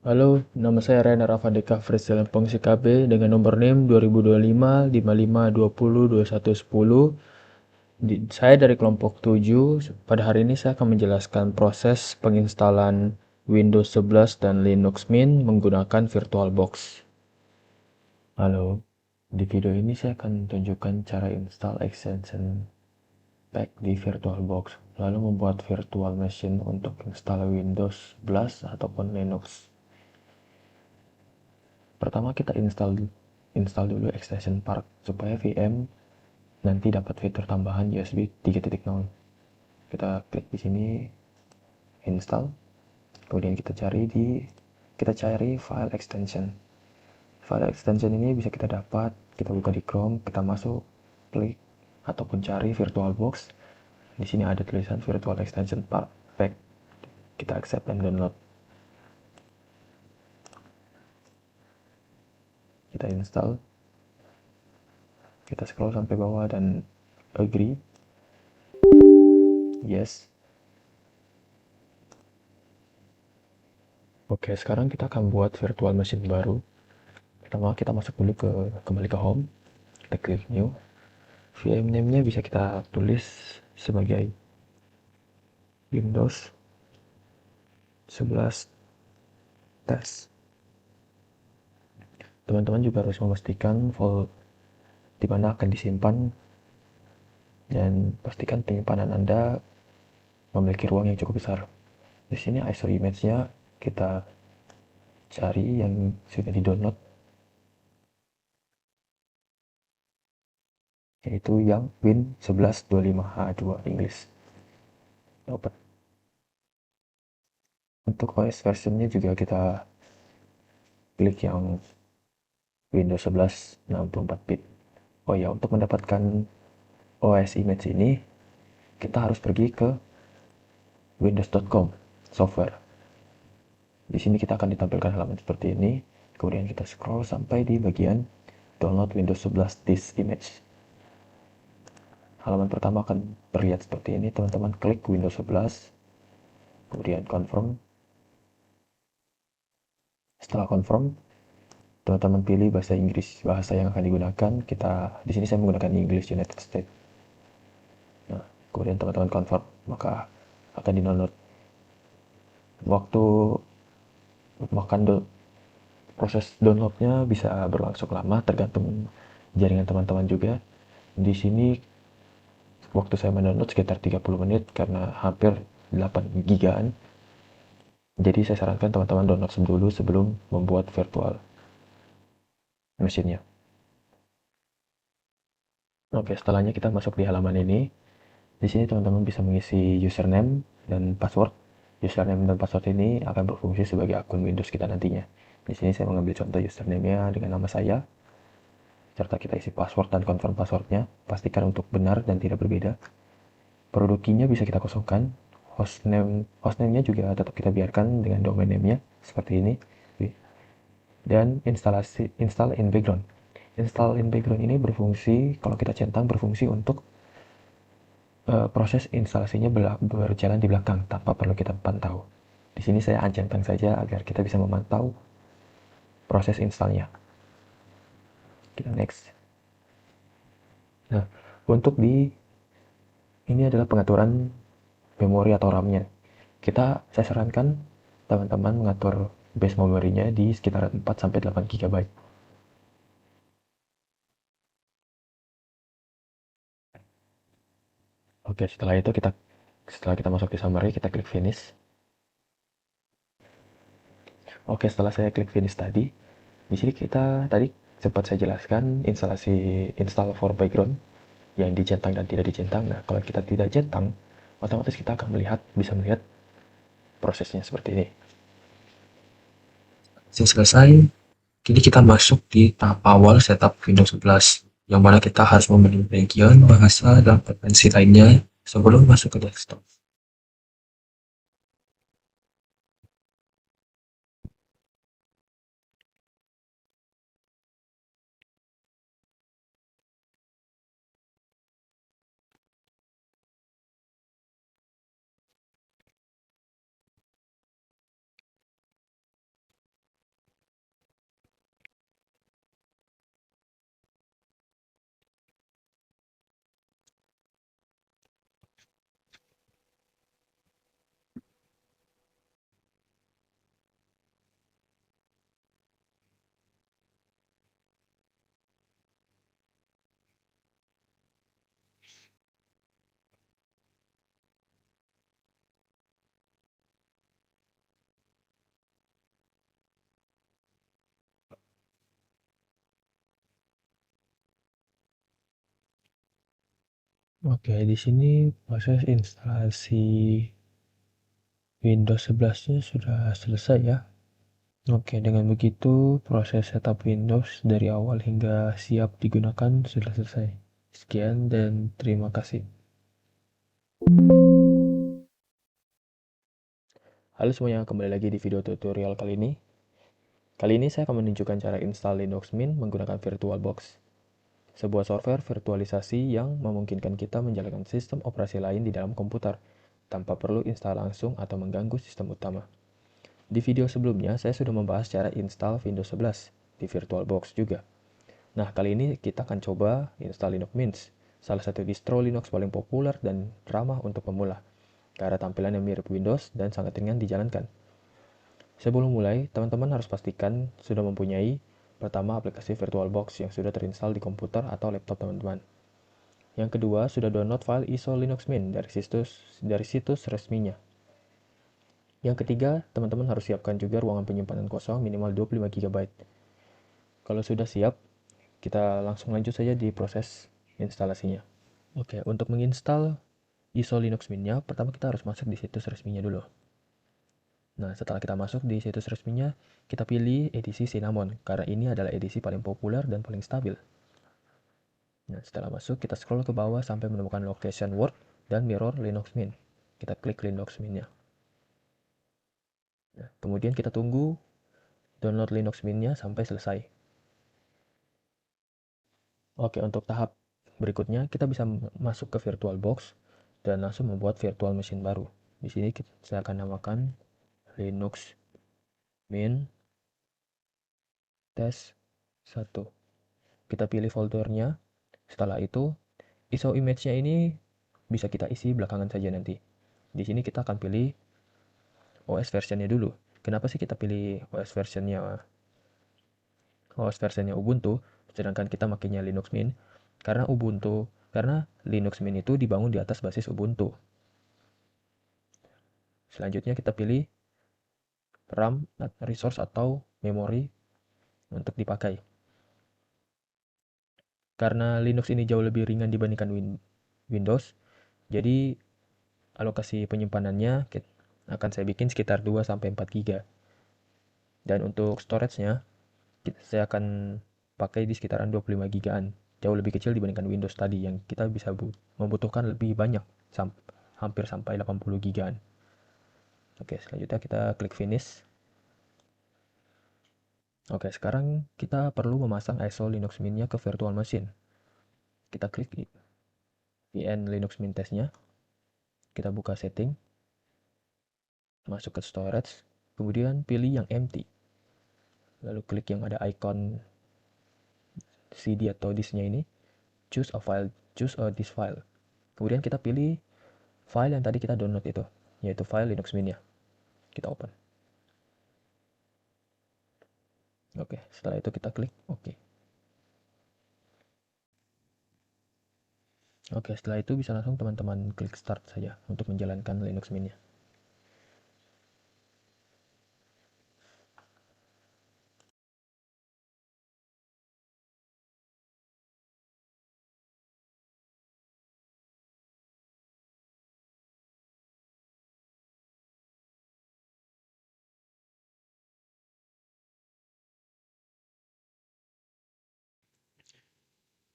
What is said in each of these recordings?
Halo, nama saya Rainer Avandeka Freestyle Pengsi KB dengan nomor NIM 2025 5520 Saya dari kelompok 7. Pada hari ini saya akan menjelaskan proses penginstalan Windows 11 dan Linux Mint menggunakan VirtualBox. Halo, di video ini saya akan tunjukkan cara install extension pack di VirtualBox, lalu membuat virtual machine untuk install Windows 11 ataupun Linux. Pertama kita install dulu extension Park supaya VM nanti dapat fitur tambahan USB 3.0. Kita klik di sini install, kemudian kita cari file extension. File extension ini bisa kita dapat, kita buka di Chrome, kita masuk, klik ataupun cari VirtualBox. Di sini ada tulisan Virtual Extension Pack. Kita accept dan download. Kita install, kita scroll sampai bawah dan agree. Yes. Oke, sekarang kita akan buat virtual machine baru. Pertama kita masuk dulu kembali ke home. Kita klik new. VM name-nya bisa kita tulis sebagai Windows 11 test. Teman-teman juga harus memastikan file di mana akan disimpan dan pastikan penyimpanan Anda memiliki ruang yang cukup besar. Di sini ISO image-nya kita cari yang sudah di-download, yaitu yang Win1125H2 English. Open. Untuk OS versionnya juga kita klik yang Windows 11 64-bit. Oh ya, untuk mendapatkan OS image ini, kita harus pergi ke windows.com software. Di sini kita akan ditampilkan halaman seperti ini. Kemudian kita scroll sampai di bagian download Windows 11 this image. Halaman pertama akan terlihat seperti ini. Teman-teman klik Windows 11, kemudian confirm. Setelah confirm, teman-teman pilih bahasa Inggris, bahasa yang akan digunakan. Di sini saya menggunakan English United States. Nah, kemudian teman-teman confirm, maka akan di-download. Waktu proses downloadnya bisa berlangsung lama, tergantung jaringan teman-teman juga. Di sini waktu saya mendownload sekitar 30 menit karena hampir 8 gigaan. Jadi saya sarankan teman-teman download dulu sebelum membuat virtual mesinnya. Oke, setelahnya kita masuk di halaman ini. Di sini teman-teman bisa mengisi username dan password. Username dan password ini akan berfungsi sebagai akun Windows kita nantinya. Di sini saya mengambil contoh username-nya dengan nama saya, serta kita isi password dan confirm passwordnya. Pastikan untuk benar dan tidak berbeda. Produk key-nya bisa kita kosongkan. Hostname-nya juga tetap kita biarkan dengan domain name-nya seperti ini. Dan install in background. Install in background ini berfungsi, kalau kita centang, berfungsi untuk proses instalasinya berjalan di belakang tanpa perlu kita pantau. Di sini saya centang saja agar kita bisa memantau proses installnya. Kita next. Nah, untuk ini adalah pengaturan memori atau RAM-nya. Saya sarankan teman-teman mengatur base memorinya di sekitar 4-8 GB. Oke, setelah kita masuk di summary, kita klik finish. Oke, setelah saya klik finish tadi, di sini tadi sempat saya jelaskan install for background yang dicentang dan tidak dicentang. Nah, kalau kita tidak centang, otomatis kita akan bisa melihat prosesnya seperti ini. Selesai, kini kita masuk di tahap awal setup Windows 11, yang mana kita harus memilih bagian bahasa dan preferensi lainnya sebelum masuk ke desktop. Oke, di sini proses instalasi Windows 11-nya sudah selesai ya. Oke, dengan begitu proses setup Windows dari awal hingga siap digunakan sudah selesai. Sekian dan terima kasih. Halo semuanya, kembali lagi di video tutorial kali ini. Kali ini saya akan menunjukkan cara install Linux Mint menggunakan VirtualBox, sebuah software virtualisasi yang memungkinkan kita menjalankan sistem operasi lain di dalam komputer tanpa perlu install langsung atau mengganggu sistem utama. Di video sebelumnya, saya sudah membahas cara install Windows 11 di VirtualBox juga. Nah, kali ini kita akan coba install Linux Mint, salah satu distro Linux paling populer dan ramah untuk pemula, karena tampilannya mirip Windows dan sangat ringan dijalankan. Sebelum mulai, teman-teman harus pastikan sudah mempunyai pertama aplikasi VirtualBox yang sudah terinstall di komputer atau laptop teman-teman. Yang kedua, sudah download file ISO Linux Mint dari situs resminya. Yang ketiga, teman-teman harus siapkan juga ruangan penyimpanan kosong minimal 25 GB. Kalau sudah siap, kita langsung lanjut saja di proses instalasinya. Oke, untuk menginstal ISO Linux Mint-nya, pertama kita harus masuk di situs resminya dulu. Nah, setelah kita masuk di situs resminya, kita pilih edisi Cinnamon, karena ini adalah edisi paling populer dan paling stabil. Nah, setelah masuk, kita scroll ke bawah sampai menemukan Location Word dan Mirror Linux Mint. Kita klik Linux Mint-nya. Nah, kemudian kita tunggu download Linux Mint-nya sampai selesai. Oke, untuk tahap berikutnya, kita bisa masuk ke VirtualBox dan langsung membuat virtual machine baru. Di sini saya akan namakan Linux Mint Test 1. Kita pilih foldernya. Setelah itu, ISO image-nya ini bisa kita isi belakangan saja nanti. Di sini kita akan pilih OS versionnya dulu. Kenapa sih kita pilih OS versionnya Ubuntu, sedangkan kita makainya Linux Mint? Karena Linux Mint itu dibangun di atas basis Ubuntu. Selanjutnya kita pilih RAM, resource atau memori untuk dipakai. Karena Linux ini jauh lebih ringan dibandingkan Windows, jadi alokasi penyimpanannya akan saya bikin sekitar 2-4 GB. Dan untuk storage-nya, saya akan pakai di sekitaran 25 GB-an. Jauh lebih kecil dibandingkan Windows tadi yang kita bisa membutuhkan lebih banyak, hampir sampai 80 GB-an. Oke, selanjutnya kita klik finish. Oke, sekarang kita perlu memasang ISO Linux Mint-nya ke virtual machine. Kita klik VN Linux Mint Test-nya. Kita buka setting, masuk ke storage, kemudian pilih yang empty. Lalu klik yang ada icon CD atau disknya ini, choose a disk file. Kemudian kita pilih file yang tadi kita download itu, yaitu file Linux Mint-nya. Kita open. Oke, setelah itu kita klik OK. Oke, setelah itu bisa langsung teman-teman klik start saja untuk menjalankan Linux Mint-nya.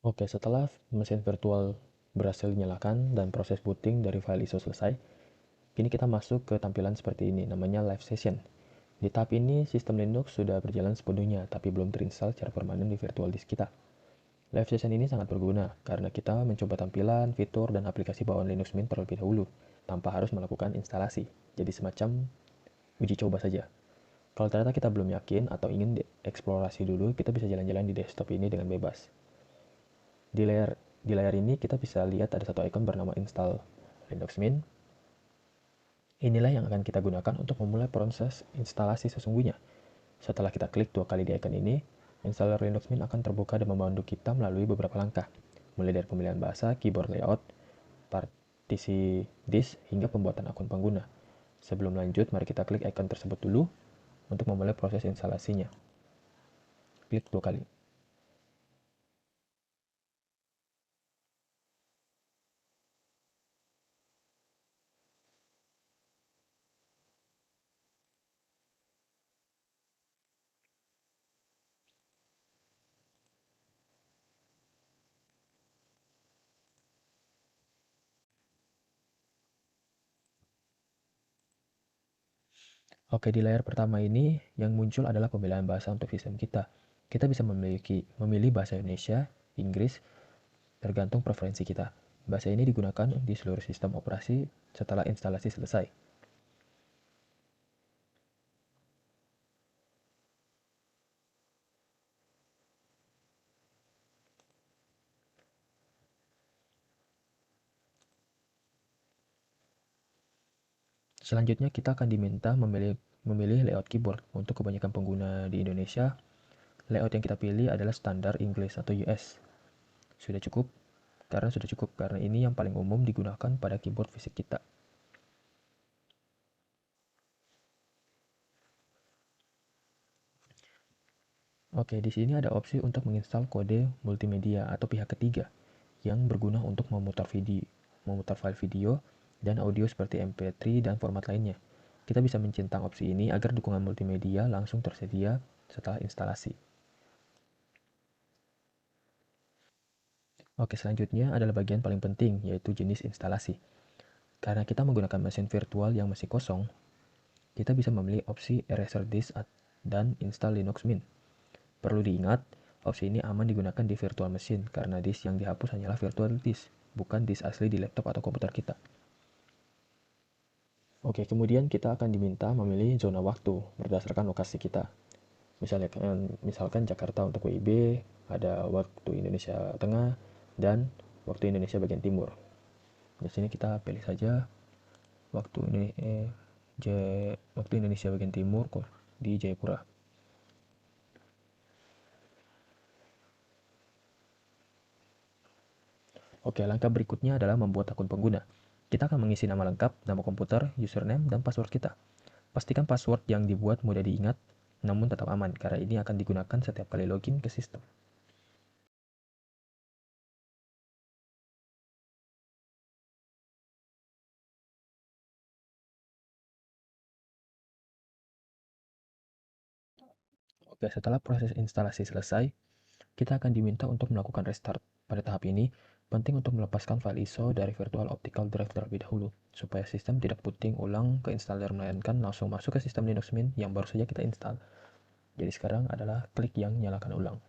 Oke, setelah mesin virtual berhasil dinyalakan dan proses booting dari file ISO selesai, kini kita masuk ke tampilan seperti ini, namanya Live Session. Di tahap ini, sistem Linux sudah berjalan sepenuhnya, tapi belum terinstall secara permanen di virtual disk kita. Live Session ini sangat berguna, karena kita mencoba tampilan, fitur, dan aplikasi bawaan Linux Mint terlebih dahulu, tanpa harus melakukan instalasi. Jadi semacam uji coba saja. Kalau ternyata kita belum yakin atau ingin eksplorasi dulu, kita bisa jalan-jalan di desktop ini dengan bebas. Di layar ini kita bisa lihat ada satu icon bernama Install Linux Mint. Inilah yang akan kita gunakan untuk memulai proses instalasi sesungguhnya. Setelah kita klik 2 kali di icon ini, installer Linux Mint akan terbuka dan membantu kita melalui beberapa langkah, mulai dari pemilihan bahasa, keyboard layout, partisi disk, hingga pembuatan akun pengguna. Sebelum lanjut, mari kita klik icon tersebut dulu untuk memulai proses instalasinya. Klik 2 kali. Oke, di layar pertama ini yang muncul adalah pemilihan bahasa untuk sistem kita. Kita bisa memilih bahasa Indonesia, Inggris, tergantung preferensi kita. Bahasa ini digunakan di seluruh sistem operasi setelah instalasi selesai. Selanjutnya kita akan diminta memilih layout keyboard. Untuk kebanyakan pengguna di Indonesia, layout yang kita pilih adalah standar Inggris atau US. Sudah cukup? Karena sudah cukup, karena ini yang paling umum digunakan pada keyboard fisik kita. Oke, di sini ada opsi untuk menginstal kode multimedia atau pihak ketiga yang berguna untuk memutar file video dan audio seperti MP3 dan format lainnya. Kita bisa mencentang opsi ini agar dukungan multimedia langsung tersedia setelah instalasi. Oke, selanjutnya adalah bagian paling penting, yaitu jenis instalasi. Karena kita menggunakan mesin virtual yang masih kosong, kita bisa memilih opsi Eraser Disk dan Install Linux Mint. Perlu diingat, opsi ini aman digunakan di virtual machine karena disk yang dihapus hanyalah virtual disk, bukan disk asli di laptop atau komputer kita. Oke, kemudian kita akan diminta memilih zona waktu berdasarkan lokasi kita. Misalkan Jakarta untuk WIB, ada waktu Indonesia Tengah, dan waktu Indonesia bagian timur. Di sini kita pilih saja waktu ini waktu Indonesia bagian timur di Jayapura. Oke, langkah berikutnya adalah membuat akun pengguna. Kita akan mengisi nama lengkap, nama komputer, username, dan password kita. Pastikan password yang dibuat mudah diingat, namun tetap aman, karena ini akan digunakan setiap kali login ke sistem. Oke, setelah proses instalasi selesai, kita akan diminta untuk melakukan restart. Pada tahap ini, penting untuk melepaskan file ISO dari virtual optical drive terlebih dahulu, supaya sistem tidak puting ulang ke installer, melainkan langsung masuk ke sistem Linux Mint yang baru saja kita install. Jadi sekarang adalah klik yang nyalakan ulang.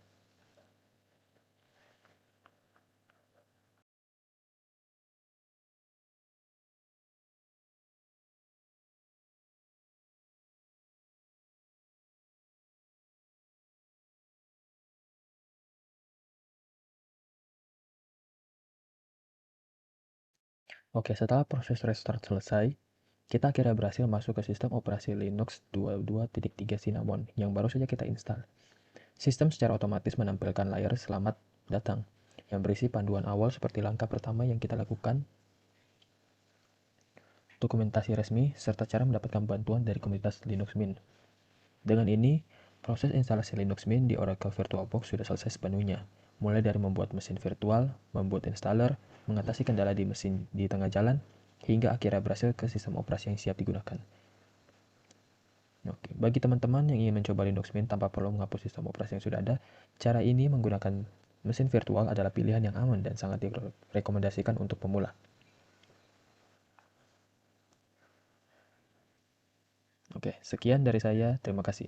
Oke, setelah proses restart selesai, kita akhirnya berhasil masuk ke sistem operasi Linux 22.3 Cinnamon yang baru saja kita install. Sistem secara otomatis menampilkan layar selamat datang yang berisi panduan awal seperti langkah pertama yang kita lakukan, dokumentasi resmi, serta cara mendapatkan bantuan dari komunitas Linux Mint. Dengan ini, proses instalasi Linux Mint di Oracle VirtualBox sudah selesai sepenuhnya, mulai dari membuat mesin virtual, membuat installer, mengatasi kendala di mesin di tengah jalan, hingga akhirnya berhasil ke sistem operasi yang siap digunakan. Oke, bagi teman-teman yang ingin mencoba Linux Mint tanpa perlu menghapus sistem operasi yang sudah ada, cara ini menggunakan mesin virtual adalah pilihan yang aman dan sangat direkomendasikan untuk pemula. Oke, sekian dari saya. Terima kasih.